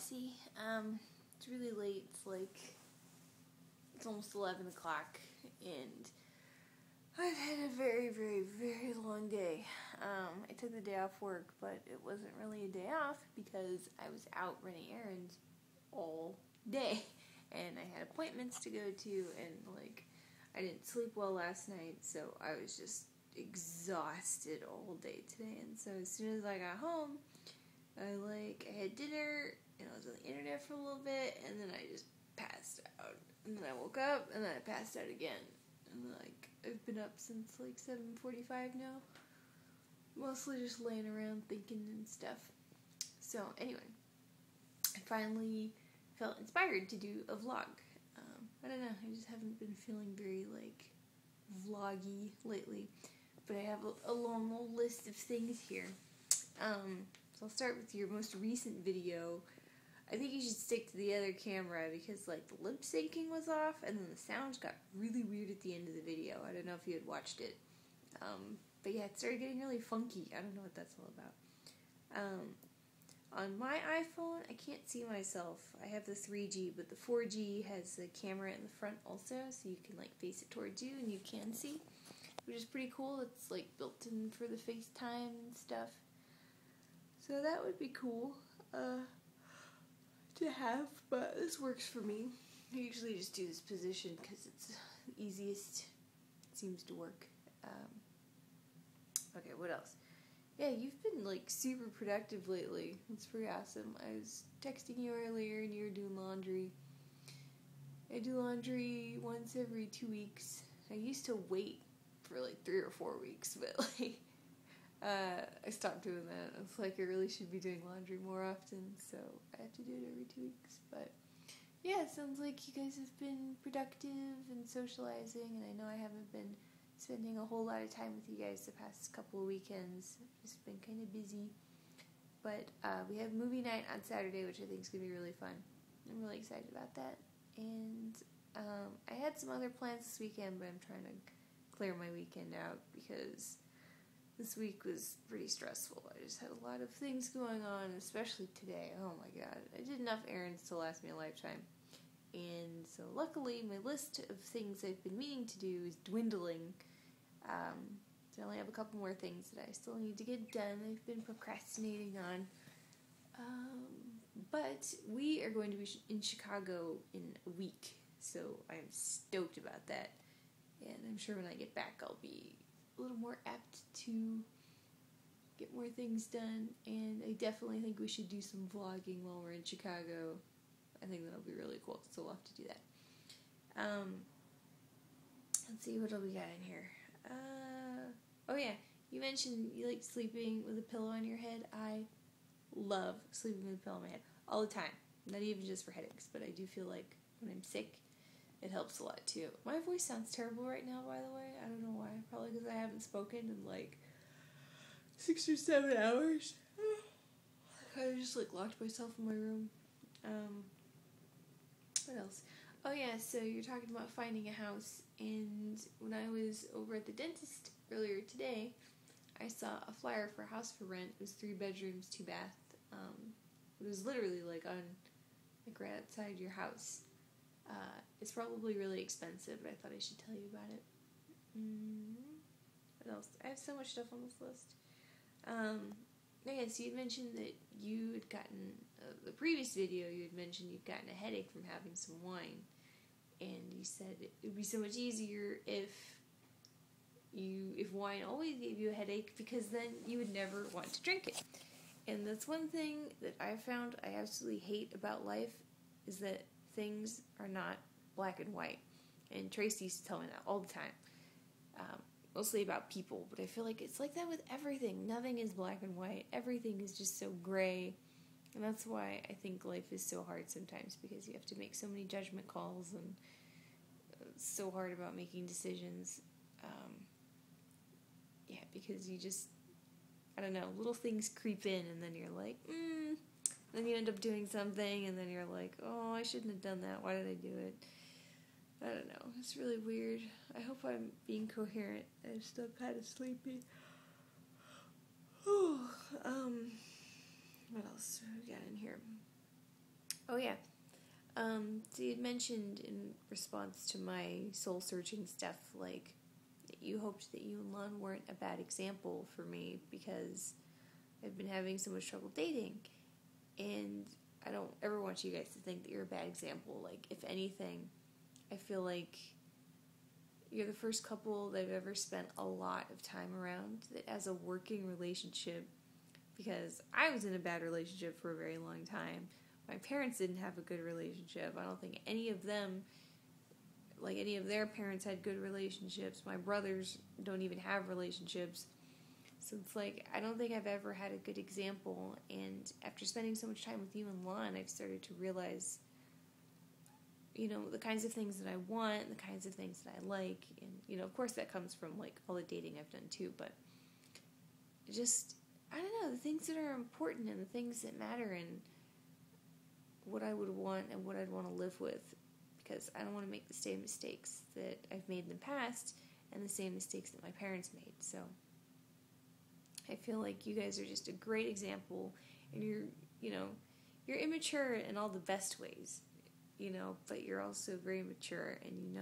messy. It's really late. It's almost 11 o'clock, and I've had a very, very, very long day. I took the day off work, but it wasn't really a day off because I was out running errands all day, and I had appointments to go to, and I didn't sleep well last night, so I was just exhausted all day today. And so as soon as I got home, I had dinner, and I was on the internet for a little bit, and then I just passed out. And then I woke up, and then I passed out again. And I've been up since 7:45 now. Mostly just laying around thinking and stuff. So anyway, I finally felt inspired to do a vlog. I don't know, I just haven't been feeling very vloggy lately. But I have a long old list of things here. So I'll start with your most recent video. I think you should stick to the other camera because the lip syncing was off, and then the sound got really weird at the end of the video. I don't know if you had watched it. But yeah, it started getting really funky. I don't know what that's all about. On my iPhone, I can't see myself. I have the 3G, but the 4G has the camera in the front also, so you can face it towards you and you can see, which is pretty cool. It's built in for the FaceTime and stuff. So that would be cool to have, but this works for me. I usually just do this position because it's the easiest. It seems to work. Okay, what else? Yeah, you've been super productive lately. It's pretty awesome. I was texting you earlier and you were doing laundry. I do laundry once every 2 weeks. I used to wait for 3 or 4 weeks, but I stopped doing that. I was I really should be doing laundry more often, so I have to do it every 2 weeks. But yeah, it sounds like you guys have been productive and socializing, and I know I haven't been spending a whole lot of time with you guys the past couple of weekends. I've just been kind of busy. But we have movie night on Saturday, which I think is going to be really fun. I'm really excited about that. And I had some other plans this weekend, but I'm trying to clear my weekend out because this week was pretty stressful. I just had a lot of things going on, especially today. Oh my god. I did enough errands to last me a lifetime. And so luckily my list of things I've been meaning to do is dwindling. So I only have a couple more things that I still need to get done. I've been procrastinating on. But we are going to be in Chicago in a week, so I'm stoked about that. And I'm sure when I get back I'll be a little more apt to get more things done. And I definitely think we should do some vlogging while we're in Chicago. I think that'll be really cool, so we'll have to do that. Let's see, what do we got in here? Oh yeah, you mentioned you like sleeping with a pillow on your head. I love sleeping with a pillow on my head all the time. Not even just for headaches, but I do feel like when I'm sick, it helps a lot too. My voice sounds terrible right now, by the way. I don't know why. Probably because I haven't spoken in 6 or 7 hours. I just locked myself in my room. What else? Oh yeah, so you're talking about finding a house, and when I was over at the dentist earlier today, I saw a flyer for a house for rent. It was 3 bedrooms, 2 bath. It was literally on right outside your house. It's probably really expensive, but I thought I should tell you about it. What else? I have so much stuff on this list. Yeah, so you mentioned that you had gotten, the previous video you had mentioned you'd gotten a headache from having some wine, and you said it would be so much easier if wine always gave you a headache, because then you would never want to drink it. And that's one thing that I found I absolutely hate about life, is that things are not black and white. And Tracy used to tell me that all the time. Mostly about people, but I feel like it's like that with everything. Nothing is black and white. Everything is just so gray. And that's why I think life is so hard sometimes, because you have to make so many judgment calls, and it's so hard about making decisions. Yeah, because you just, I don't know, little things creep in, and then you're like, then you end up doing something, and then you're like, oh, I shouldn't have done that. Why did I do it? I don't know. It's really weird. I hope I'm being coherent. I'm still kind of sleepy. What else have we got in here? Oh, yeah. So you had mentioned in response to my soul-searching stuff, like, that you hoped that you and Lon weren't a bad example for me because I've been having so much trouble dating. And I don't ever want you guys to think that you're a bad example. Like, if anything, I feel like you're the first couple that I've ever spent a lot of time around that has a working relationship, because I was in a bad relationship for a very long time. My parents didn't have a good relationship. I don't think any of them, like any of their parents, had good relationships. My brothers don't even have relationships. So it's like, I don't think I've ever had a good example. And after spending so much time with you and Lon, I've started to realize, the kinds of things that I want, the kinds of things that I like. And, of course that comes from, like, all the dating I've done too. But just, I don't know, the things that are important and the things that matter and what I would want and what I'd want to live with, because I don't want to make the same mistakes that I've made in the past and the same mistakes that my parents made. So I feel like you guys are just a great example, and you're immature in all the best ways, but you're also very mature, and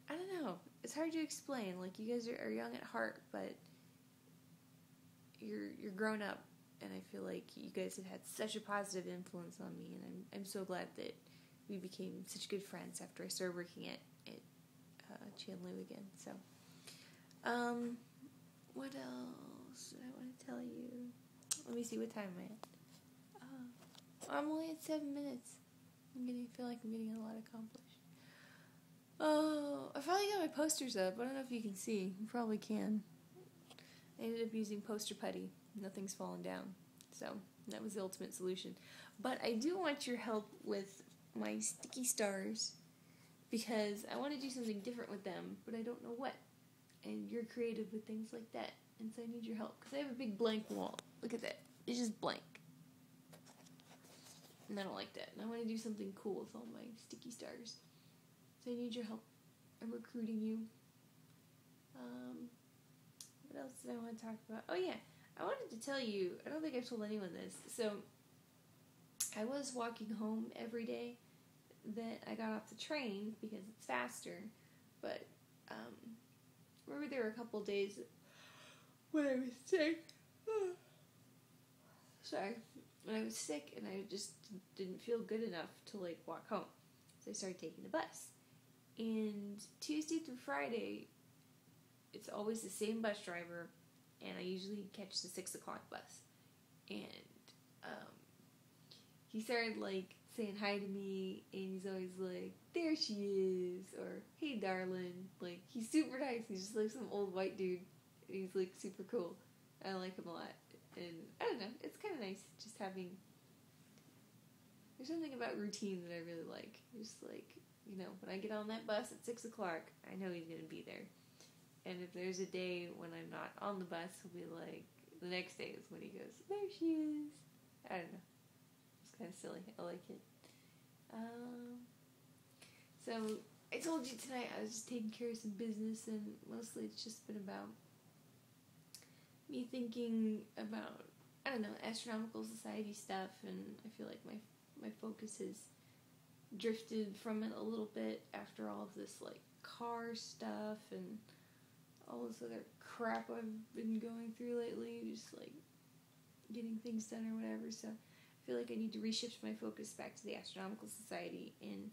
I don't know, it's hard to explain. Like, you guys are young at heart, but you're grown up. And I feel like you guys have had such a positive influence on me, and I'm so glad that we became such good friends after I started working at Chandler again. So, what else did I want to tell you? Let me see, what time am I at? I'm only at 7 minutes. Feel like I'm getting a lot accomplished. Oh, I finally got my posters up. I don't know if you can see. You probably can. I ended up using poster putty. Nothing's fallen down. So that was the ultimate solution. But I do want your help with my sticky stars, because I want to do something different with them, but I don't know what. And you're creative with things like that. And so I need your help, because I have a big blank wall. Look at that. It's just blank. And I don't like that. And I want to do something cool with all my sticky stars. So I need your help. I'm recruiting you. What else did I want to talk about? Oh, yeah. I wanted to tell you, I don't think I've told anyone this. So, I was walking home every day that I got off the train because it's faster. But, remember there were a couple days when I was sick. Sorry. When I was sick and I just didn't feel good enough to, like, walk home. So I started taking the bus. And Tuesday through Friday, it's always the same bus driver, and I usually catch the 6 o'clock bus. And he started, like, saying hi to me, and he's always like, "There she is," or "Hey, darling." Like, he's super nice. He's just like some old white dude. He's, like, super cool. I like him a lot. And I don't know, it's kind of nice just having, there's something about routine that I really like. Just like, when I get on that bus at 6 o'clock, I know he's going to be there. And if there's a day when I'm not on the bus, he'll be like, the next day is when he goes, "There she is." I don't know. It's kind of silly. I like it. So, I told you tonight I was just taking care of some business, and mostly it's just been about me thinking about, I don't know, astronomical society stuff, and I feel like my focus has drifted from it a little bit after all of this, like, car stuff and all this other crap I've been going through lately, just, like, getting things done or whatever. So I feel like I need to reshift my focus back to the Astronomical Society. And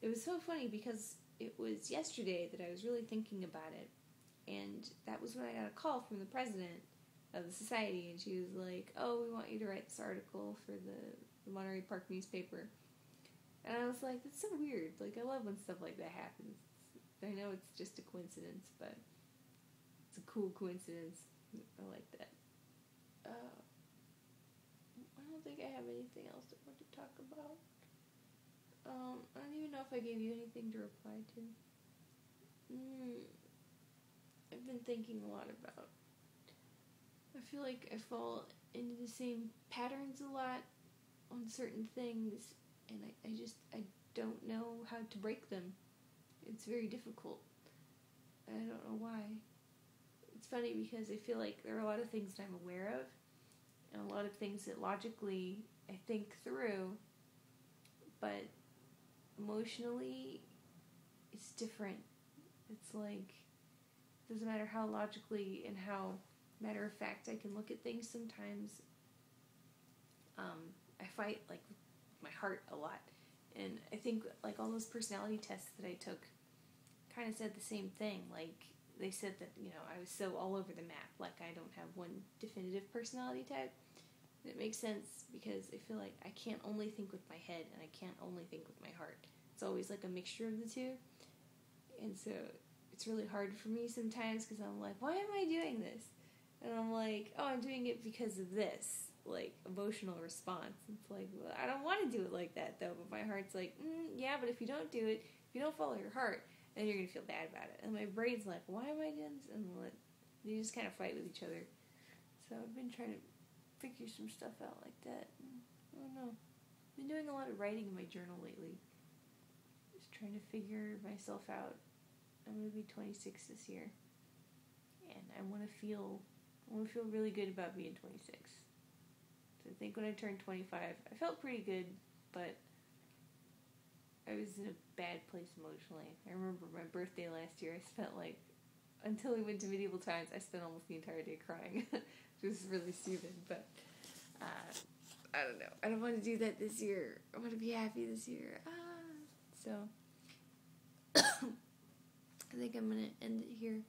it was so funny because it was yesterday that I was really thinking about it, and that was when I got a call from the president of the society, and she was like, "Oh, we want you to write this article for the Monterey Park newspaper." And I was like, that's so weird. Like, I love when stuff like that happens. I know it's just a coincidence, but it's a cool coincidence. I like that. I don't think I have anything else I want to talk about. I don't even know if I gave you anything to reply to. I've been thinking a lot about, I feel like I fall into the same patterns a lot on certain things, and I don't know how to break them. It's very difficult. I don't know why. It's funny because I feel like there are a lot of things that I'm aware of, and a lot of things that logically I think through, but emotionally, it's different. It's like, it doesn't matter how logically and how matter of fact I can look at things sometimes. I fight like with my heart a lot, and I think like all those personality tests that I took kind of said the same thing. Like they said that I was so all over the map. Like I don't have one definitive personality type. And it makes sense because I feel like I can't only think with my head and I can't only think with my heart. It's always like a mixture of the two, and so it's really hard for me sometimes because I'm like, why am I doing this? And I'm like, oh, I'm doing it because of this, like, emotional response. It's like, well, I don't want to do it like that, though. But my heart's like, yeah, but if you don't do it, if you don't follow your heart, then you're going to feel bad about it. And my brain's like, why am I doing this? And they just kind of fight with each other. So I've been trying to figure some stuff out like that. I don't know. I've been doing a lot of writing in my journal lately. Just trying to figure myself out. I'm going to be 26 this year. And I want to feel really good about being 26. So I think when I turned 25, I felt pretty good, but I was in a bad place emotionally. I remember my birthday last year, I spent until we went to medieval times, I spent almost the entire day crying. Which was really stupid, but I don't know. I don't want to do that this year. I want to be happy this year. So I think I'm going to end it here.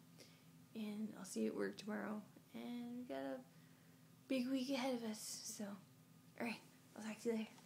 And I'll see you at work tomorrow. And we got a big week ahead of us. So, alright. I'll talk to you later.